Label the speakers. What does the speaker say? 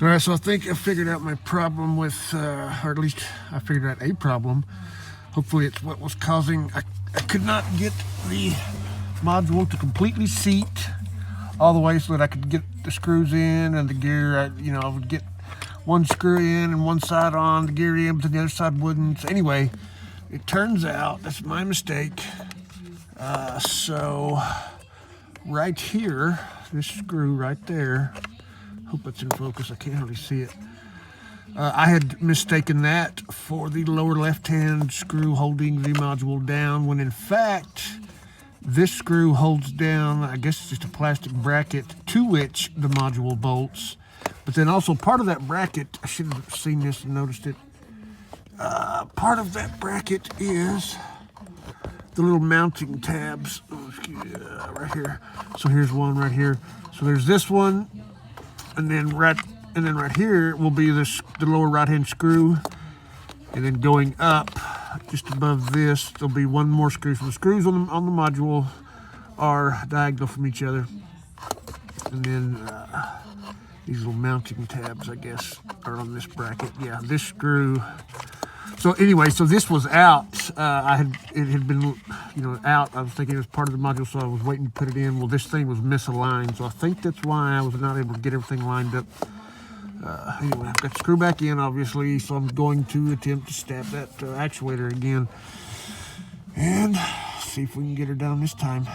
Speaker 1: All right, so I think I figured out my problem with, or at least I figured out a problem. Hopefully it's what was causing, I could not get the module to completely seat all the way so that I could get the screws in and the gear. I would get one screw in and one side on, the gear in, but the other side wouldn't. So anyway, it turns out that's my mistake. So right here, this screw right there, hope it's in focus, I can't hardly see it. I had mistaken that for the lower left-hand screw holding the module down, when in fact, this screw holds down, I guess it's just a plastic bracket to which the module bolts. But then also part of that bracket, I should have seen this and noticed it. Part of that bracket is the little mounting tabs right here. So here's one right here. So there's this one, and then right here will be the lower right-hand screw, and then going up just above this, there'll be one more screw. So the screws on the module are diagonal from each other, and then these little mounting tabs, I guess, are on this bracket. Yeah, this screw. So anyway, so this was out. It had been, out. I was thinking it was part of the module, so I was waiting to put it in. Well, this thing was misaligned, so I think that's why I was not able to get everything lined up. Anyway, I've got the screw back in, obviously, so I'm going to attempt to stab that actuator again and see if we can get her down this time.